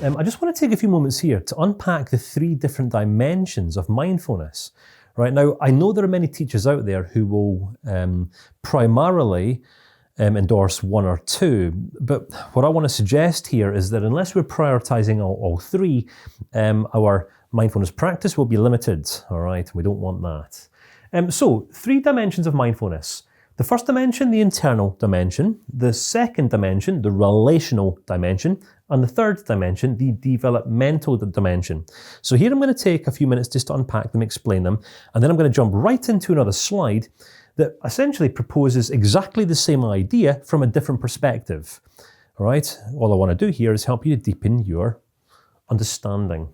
I just want to take a few moments here to unpack the 3 different dimensions of mindfulness. Right now, I know there are many teachers out there who will primarily endorse 1 or 2, but what I want to suggest here is that unless we're prioritizing all 3, our mindfulness practice will be limited. All right, we don't want that. So 3 dimensions of mindfulness. The first dimension, the internal dimension. The second dimension, the relational dimension. And the third dimension, the developmental dimension. So here I'm going to take a few minutes just to unpack them, explain them, and then I'm going to jump right into another slide that essentially proposes exactly the same idea from a different perspective. All right, all I want to do here is help you to deepen your understanding.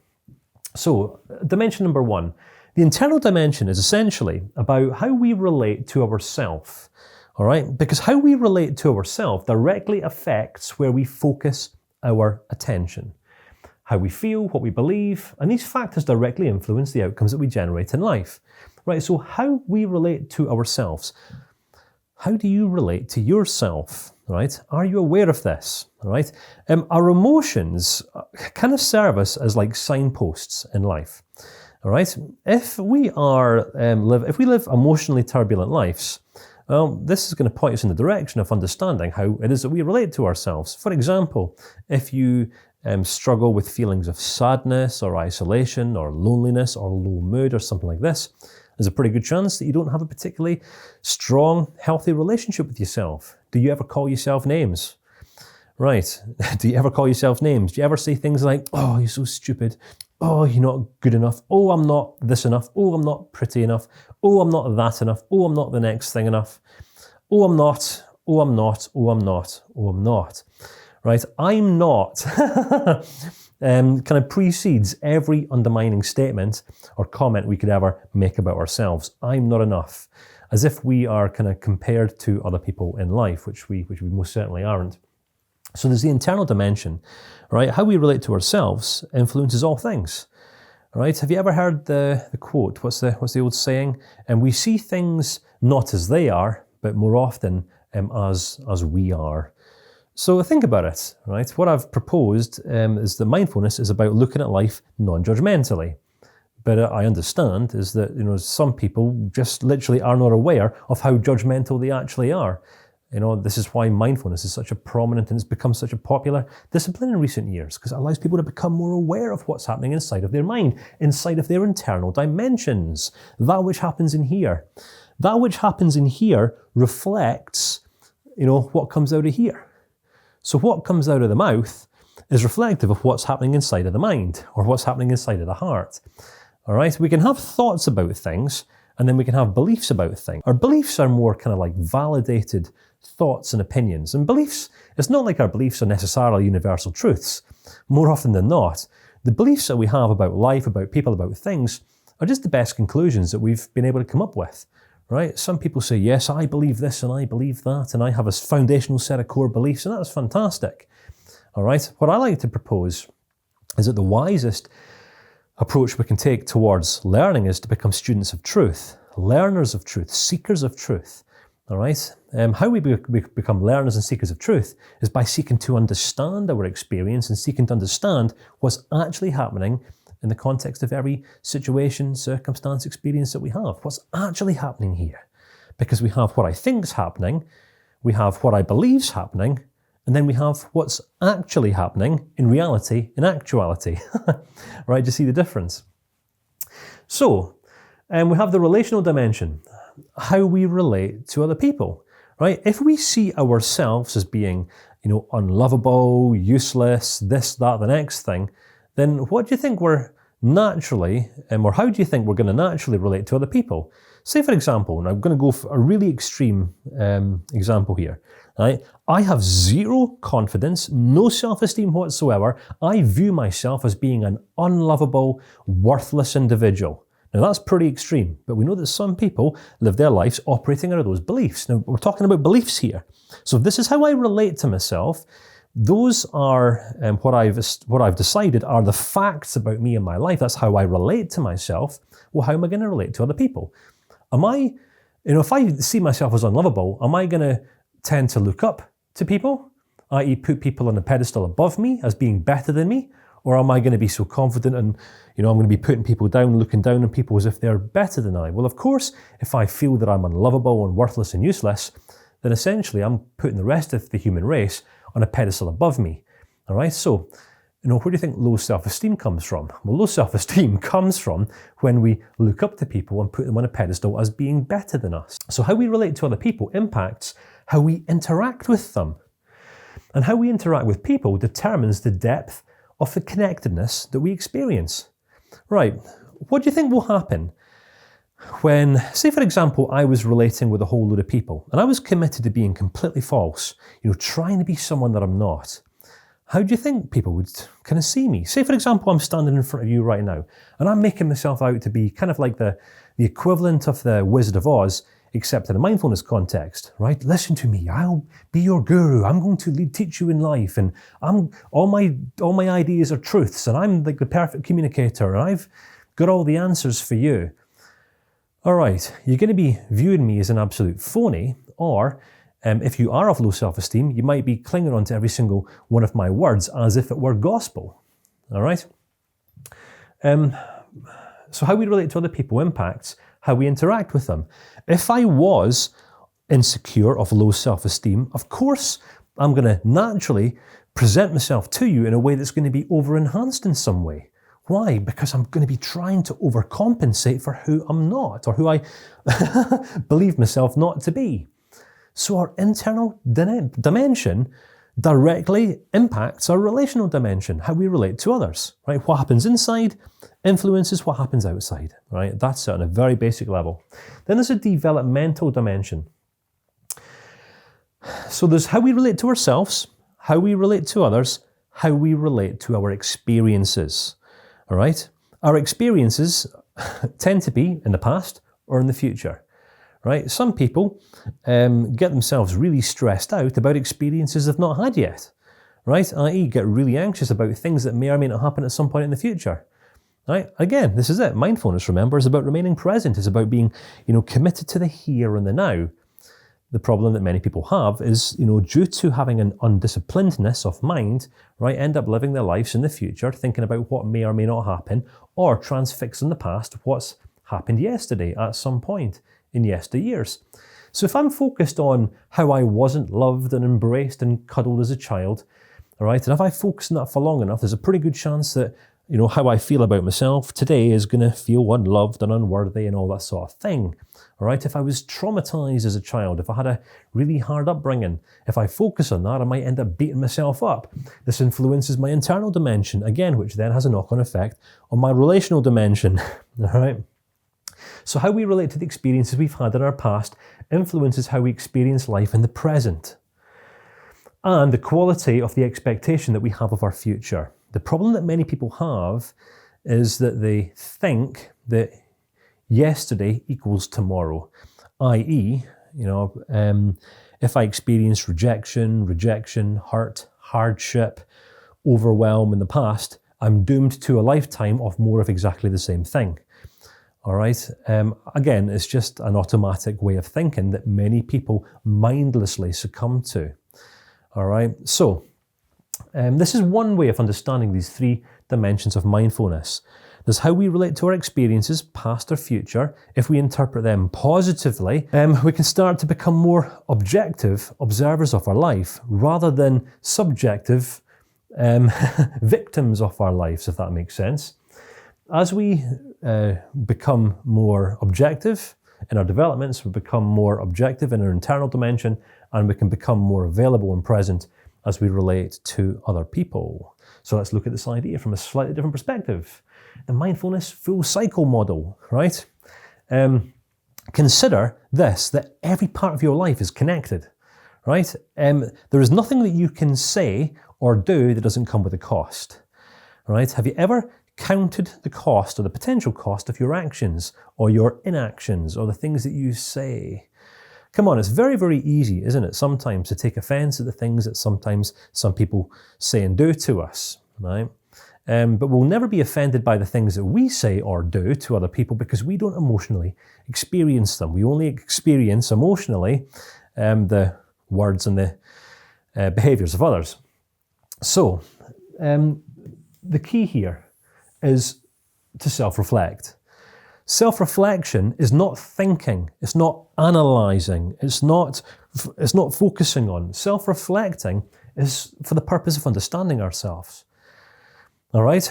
So, dimension number 1. The internal dimension is essentially about how we relate to ourselves. All right, because how we relate to ourselves directly affects where we focus our attention. How we feel, what we believe, and these factors directly influence the outcomes that we generate in life. Right, so how we relate to ourselves. How do you relate to yourself? Right? Are you aware of this? All right. Our emotions kind of serve us as like signposts in life. All right. If we live emotionally turbulent lives, well, this is going to point us in the direction of understanding how it is that we relate to ourselves. For example, if you struggle with feelings of sadness or isolation or loneliness or low mood or something like this, there's a pretty good chance that you don't have a particularly strong, healthy relationship with yourself. Do you ever call yourself names? Right. Do you ever call yourself names? Do you ever say things like, oh, you're so stupid. Oh, you're not good enough. Oh, I'm not this enough. Oh, I'm not pretty enough. Oh, I'm not that enough. Oh, I'm not the next thing enough. Oh, I'm not. Oh, I'm not. Oh, I'm not. Oh, I'm not. Right. I'm not kind of precedes every undermining statement or comment we could ever make about ourselves. I'm not enough. As if we are kind of compared to other people in life, which we most certainly aren't. So there's the internal dimension, right? How we relate to ourselves influences all things, right? Have you ever heard the quote? What's the old saying? And we see things not as they are, but more often as we are. So think about it, right? What I've proposed is that mindfulness is about looking at life non-judgmentally. But I understand is that some people just literally are not aware of how judgmental they actually are. This is why mindfulness is such a prominent and it's become such a popular discipline in recent years, because it allows people to become more aware of what's happening inside of their mind, inside of their internal dimensions. That which happens in here. That which happens in here reflects, what comes out of here. So what comes out of the mouth is reflective of what's happening inside of the mind or what's happening inside of the heart. All right, we can have thoughts about things and then we can have beliefs about things. Our beliefs are more kind of like validated thoughts and opinions. And beliefs, it's not like our beliefs are necessarily universal truths. More often than not, the beliefs that we have about life, about people, about things are just the best conclusions that we've been able to come up with. Right? Some people say, yes, I believe this and I believe that, and I have a foundational set of core beliefs, and that's fantastic. All right? What I like to propose is that the wisest approach we can take towards learning is to become students of truth, learners of truth, seekers of truth. All right? How we become learners and seekers of truth is by seeking to understand our experience and seeking to understand what's actually happening in the context of every situation, circumstance, experience that we have. What's actually happening here? Because we have what I think's happening, we have what I believe's happening, and then we have what's actually happening in reality, in actuality. Right? Do you see the difference? So, we have the relational dimension, how we relate to other people. Right? If we see ourselves as being, unlovable, useless, this, that, the next thing, then what do you think we're naturally, or how do you think we're going to naturally relate to other people? Say, for example, and I'm going to go for a really extreme example here. Right? I have zero confidence, no self-esteem whatsoever. I view myself as being an unlovable, worthless individual. Now that's pretty extreme, but we know that some people live their lives operating out of those beliefs. Now we're talking about beliefs here. So if this is how I relate to myself, those are what I've decided are the facts about me and my life. That's how I relate to myself. Well, how am I going to relate to other people? Am I, if I see myself as unlovable, am I going to tend to look up to people, i.e. put people on a pedestal above me as being better than me? Or am I going to be so confident and, I'm going to be putting people down, looking down on people as if they're better than I? Well, of course, if I feel that I'm unlovable and worthless and useless, then essentially I'm putting the rest of the human race on a pedestal above me. All right, so, where do you think low self-esteem comes from? Well, low self-esteem comes from when we look up to people and put them on a pedestal as being better than us. So how we relate to other people impacts how we interact with them. And how we interact with people determines the depth of the connectedness that we experience. Right, what do you think will happen when, say for example, I was relating with a whole load of people and I was committed to being completely false, trying to be someone that I'm not? How do you think people would kind of see me? Say for example, I'm standing in front of you right now and I'm making myself out to be kind of like the equivalent of the Wizard of Oz, except in a mindfulness context, right? Listen to me, I'll be your guru, I'm going to teach you in life, and all my ideas are truths, and I'm like the perfect communicator, and I've got all the answers for you. All right, you're going to be viewing me as an absolute phony, or if you are of low self-esteem, you might be clinging on to every single one of my words as if it were gospel. All right? So how we relate to other people impacts how we interact with them. If I was insecure of low self-esteem, of course, I'm going to naturally present myself to you in a way that's going to be over-enhanced in some way. Why? Because I'm going to be trying to overcompensate for who I'm not, or who I believe myself not to be. So our internal dimension directly impacts our relational dimension, how we relate to others, right? What happens inside influences what happens outside, right? That's on a very basic level. Then there's a developmental dimension. So there's how we relate to ourselves, how we relate to others, how we relate to our experiences, all right? Our experiences tend to be in the past or in the future. Right? Some people get themselves really stressed out about experiences they've not had yet, right? I.e. get really anxious about things that may or may not happen at some point in the future, right? Again, this is it. Mindfulness, remember, is about remaining present. It's about being, committed to the here and the now. The problem that many people have is, due to having an undisciplinedness of mind, right, end up living their lives in the future, thinking about what may or may not happen, or transfixing the past, what's happened yesterday at some point in yesteryears. So if I'm focused on how I wasn't loved and embraced and cuddled as a child, all right, and if I focus on that for long enough, there's a pretty good chance that, how I feel about myself today is going to feel unloved and unworthy and all that sort of thing. All right, if I was traumatized as a child, if I had a really hard upbringing, if I focus on that, I might end up beating myself up. This influences my internal dimension, again, which then has a knock-on effect on my relational dimension, all right? So how we relate to the experiences we've had in our past influences how we experience life in the present and the quality of the expectation that we have of our future. The problem that many people have is that they think that yesterday equals tomorrow, i.e., if I experience rejection, hurt, hardship, overwhelm in the past, I'm doomed to a lifetime of more of exactly the same thing. All right. Again, it's just an automatic way of thinking that many people mindlessly succumb to. All right. So this is one way of understanding these three dimensions of mindfulness. There's how we relate to our experiences, past or future. If we interpret them positively, we can start to become more objective observers of our life rather than subjective victims of our lives, if that makes sense. As we become more objective in our developments, we become more objective in our internal dimension, and we can become more available and present as we relate to other people. So let's look at this idea from a slightly different perspective. The mindfulness full cycle model, right? Consider this, that every part of your life is connected, right? There is nothing that you can say or do that doesn't come with a cost, right? Have you ever counted the cost or the potential cost of your actions or your inactions or the things that you say? Come on, it's very, very easy, isn't it, sometimes to take offense at the things that sometimes some people say and do to us, right? But we'll never be offended by the things that we say or do to other people because we don't emotionally experience them. We only experience emotionally the words and the behaviors of others. So, the key here is to self-reflect. Self-reflection is not thinking, it's not analysing, it's not focusing on. Self-reflecting is for the purpose of understanding ourselves. All right?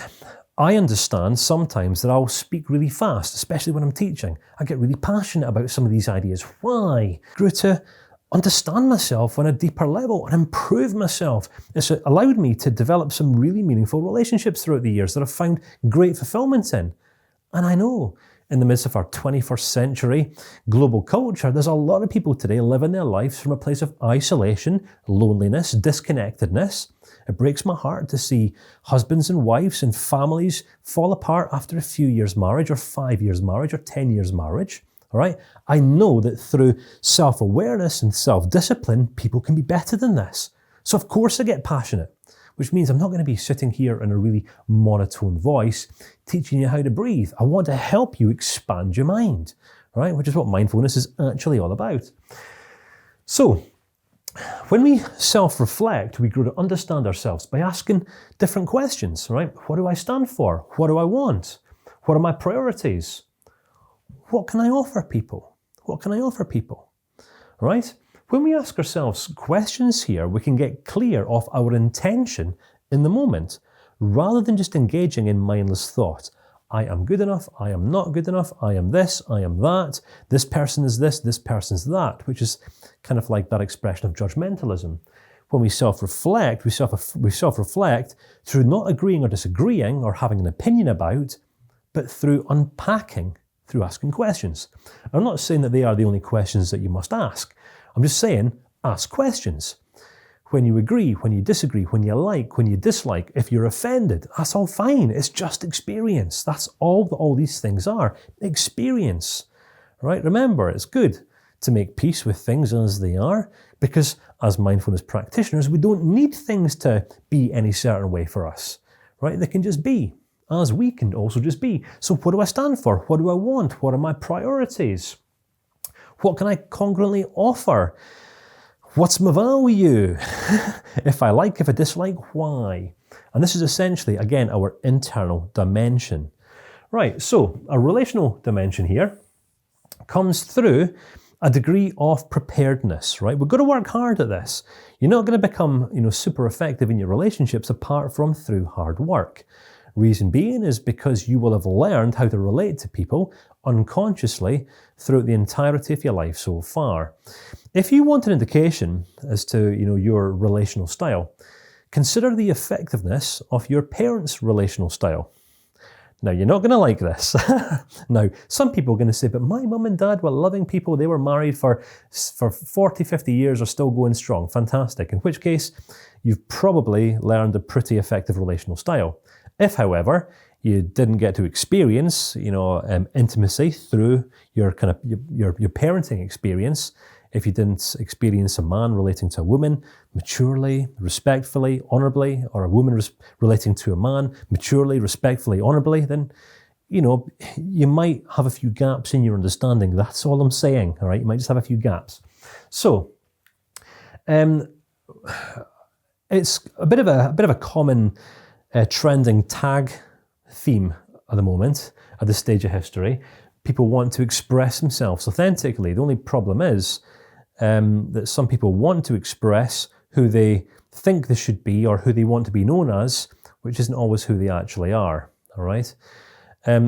I understand sometimes that I'll speak really fast, especially when I'm teaching. I get really passionate about some of these ideas. Why? I grew to understand myself on a deeper level and improve myself. It's allowed me to develop some really meaningful relationships throughout the years that I've found great fulfillment in. And I know in the midst of our 21st century global culture, there's a lot of people today living their lives from a place of isolation, loneliness, disconnectedness. It breaks my heart to see husbands and wives and families fall apart after a few years marriage, or 5 years marriage, or 10 years marriage. All right? I know that through self-awareness and self-discipline, people can be better than this. So of course I get passionate, which means I'm not going to be sitting here in a really monotone voice teaching you how to breathe. I want to help you expand your mind, right? Which is what mindfulness is actually all about. So, when we self-reflect, we grow to understand ourselves by asking different questions, right? What do I stand for? What do I want? What are my priorities? What can I offer people? What can I offer people? Right? When we ask ourselves questions here, we can get clear of our intention in the moment, rather than just engaging in mindless thought. I am good enough, I am not good enough, I am this, I am that, this person is this person's that, which is kind of like that expression of judgmentalism. When we self-reflect, we self-reflect through not agreeing or disagreeing or having an opinion about, but through unpacking, through asking questions. I'm not saying that they are the only questions that you must ask. I'm just saying, ask questions. When you agree, when you disagree, when you like, when you dislike, if you're offended, that's all fine. It's just experience. That's all these things are. Experience, right? Remember, it's good to make peace with things as they are, because as mindfulness practitioners, we don't need things to be any certain way for us, right? They can just be, as we can also just be. So what do I stand for? What do I want? What are my priorities? What can I congruently offer? What's my value? If I like, if I dislike, why? And this is essentially, again, our internal dimension. Right, so a relational dimension here comes through a degree of preparedness, right? We've got to work hard at this. You're not going to become, super effective in your relationships apart from through hard work. Reason being is because you will have learned how to relate to people unconsciously throughout the entirety of your life so far. If you want an indication as to, your relational style, consider the effectiveness of your parents' relational style. Now, you're not going to like this. Now, some people are going to say, but my mum and dad were loving people. They were married for 40, 50 years, are still going strong. Fantastic. In which case, you've probably learned a pretty effective relational style. If, however, you didn't get to experience, intimacy through your parenting experience, if you didn't experience a man relating to a woman maturely, respectfully, honourably, or a woman relating to a man maturely, respectfully, honourably, then, you might have a few gaps in your understanding. That's all I'm saying, all right? You might just have a few gaps. So, it's a bit of a common trending tag theme at the moment, at this stage of history. People want to express themselves authentically. The only problem is that some people want to express who they think they should be or who they want to be known as, which isn't always who they actually are, all right?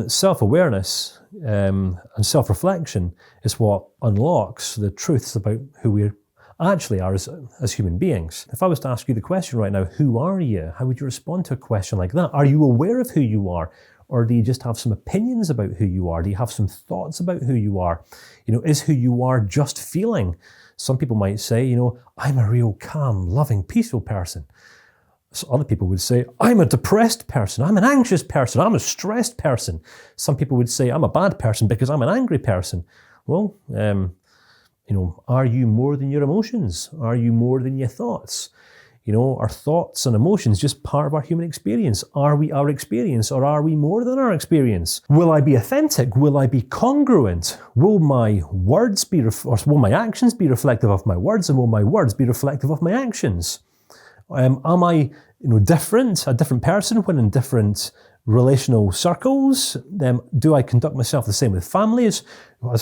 Self-awareness and self-reflection is what unlocks the truths about who we actually are as human beings. If I was to ask you the question right now, who are you? How would you respond to a question like that? Are you aware of who you are? Or do you just have some opinions about who you are? Do you have some thoughts about who you are? Is who you are just feeling? Some people might say, I'm a real calm, loving, peaceful person. So other people would say, I'm a depressed person, I'm an anxious person, I'm a stressed person. Some people would say, I'm a bad person because I'm an angry person. Well, are you more than your emotions? Are you more than your thoughts? Are thoughts and emotions just part of our human experience? Are we our experience, or are we more than our experience? Will I be authentic? Will I be congruent? Will my words will my actions be reflective of my words, and will my words be reflective of my actions? Am I different, a different person when in different relational circles? Do I conduct myself the same with family as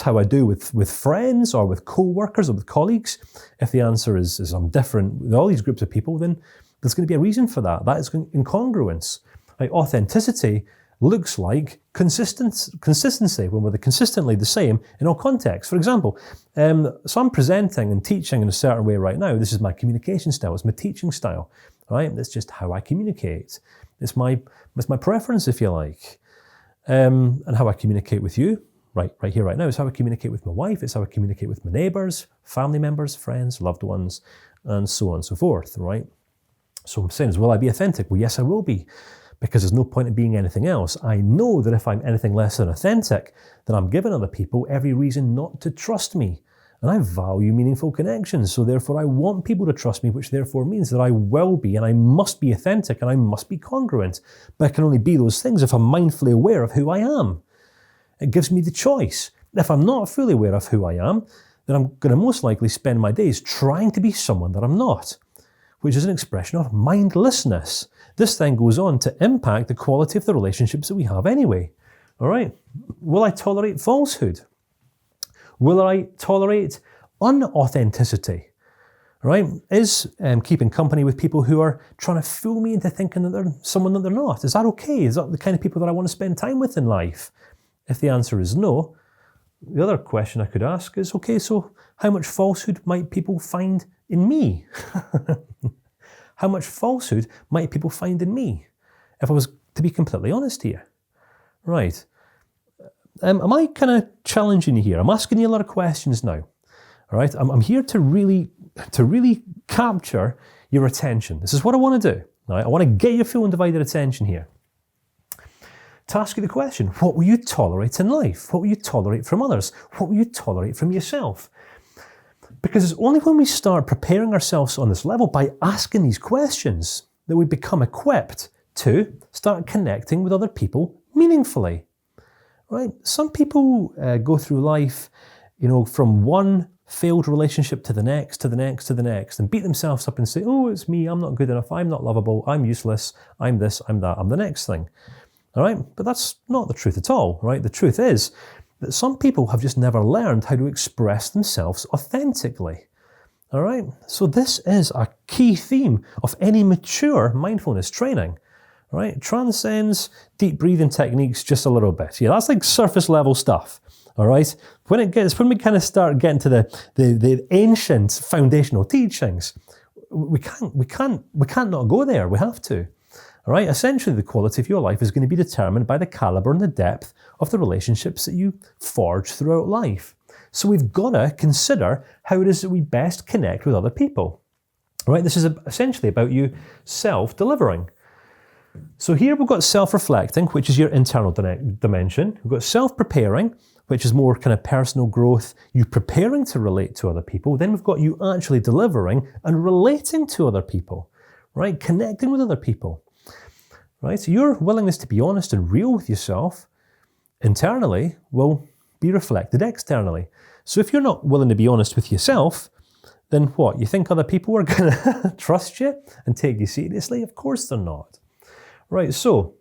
how I do with friends or with co-workers or with colleagues? If the answer is I'm different with all these groups of people, then there's going to be a reason for that. That is incongruence. Like authenticity looks like consistency when we're consistently the same in all contexts. For example, so I'm presenting and teaching in a certain way right now. This is my communication style. It's my teaching style, right? That's just how I communicate. It's my preference, if you like. And how I communicate with you right here, right now, is how I communicate with my wife. It's how I communicate with my neighbours, family members, friends, loved ones, and so on and so forth, right? So I'm saying, will I be authentic? Well, yes, I will be. Because there's no point in being anything else. I know that if I'm anything less than authentic, then I'm giving other people every reason not to trust me. And I value meaningful connections, so therefore I want people to trust me, which therefore means that I will be, and I must be authentic, and I must be congruent. But I can only be those things if I'm mindfully aware of who I am. It gives me the choice. If I'm not fully aware of who I am, then I'm going to most likely spend my days trying to be someone that I'm not, which is an expression of mindlessness. This then goes on to impact the quality of the relationships that we have anyway. All right? Will I tolerate falsehood? Will I tolerate unauthenticity? Right? Is keeping company with people who are trying to fool me into thinking that they're someone that they're not? Is that okay? Is that the kind of people that I want to spend time with in life? If the answer is no, the other question I could ask is, okay, so how much falsehood might people find in me? How much falsehood might people find in me? If I was to be completely honest here. Right. Am I kind of challenging you here? I'm asking you a lot of questions now. All right. I'm here to really capture your attention. This is what I want to do. All right? I want to get your full undivided attention here. To ask you the question, what will you tolerate in life? What will you tolerate from others? What will you tolerate from yourself? Because it's only when we start preparing ourselves on this level by asking these questions that we become equipped to start connecting with other people meaningfully. Right? Some people go through life, from one failed relationship to the next, to the next, to the next, and beat themselves up and say, oh, it's me, I'm not good enough, I'm not lovable, I'm useless, I'm this, I'm that, I'm the next thing. All right? But that's not the truth at all, right? The truth is that some people have just never learned how to express themselves authentically. All right? So this is a key theme of any mature mindfulness training. All right? It transcends deep breathing techniques just a little bit. Yeah, that's like surface level stuff. All right? When we kind of start getting to the ancient foundational teachings, we can't not go there. We have to. All right? Essentially, the quality of your life is going to be determined by the caliber and the depth of the relationships that you forge throughout life. So we've got to consider how it is that we best connect with other people. All right? This is essentially about you self-delivering. So here we've got self-reflecting, which is your internal dimension. We've got self-preparing, which is more kind of personal growth, you preparing to relate to other people. Then we've got you actually delivering and relating to other people, right? Connecting with other people. Right? So your willingness to be honest and real with yourself internally will be reflected externally. So if you're not willing to be honest with yourself, then what? You think other people are going to trust you and take you seriously? Of course they're not. Right, so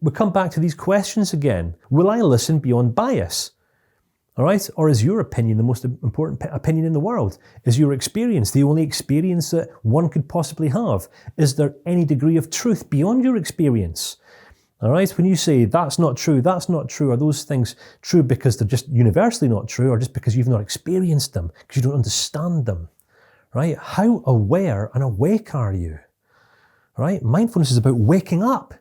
we come back to these questions again. Will I listen beyond bias? All right? Or is your opinion the most important opinion in the world? Is your experience the only experience that one could possibly have? Is there any degree of truth beyond your experience? All right? When you say that's not true, are those things true because they're just universally not true, or just because you've not experienced them, because you don't understand them? Right? How aware and awake are you? Right? Mindfulness is about waking up.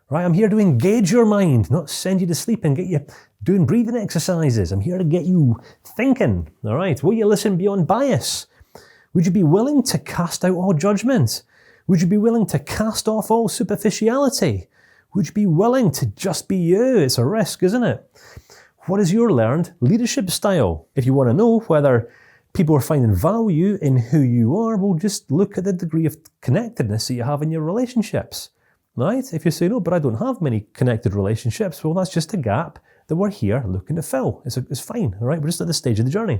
Right? I'm here to engage your mind, not send you to sleep and get you doing breathing exercises. I'm here to get you thinking. All right? Will you listen beyond bias? Would you be willing to cast out all judgment? Would you be willing to cast off all superficiality? Would you be willing to just be you? It's a risk, isn't it? What is your learned leadership style? If you want to know whether people are finding value in who you are, well, just look at the degree of connectedness that you have in your relationships. Right? If you say, no, but I don't have many connected relationships, well, that's just a gap that we're here looking to fill. It's fine, all right? We're just at this stage of the journey.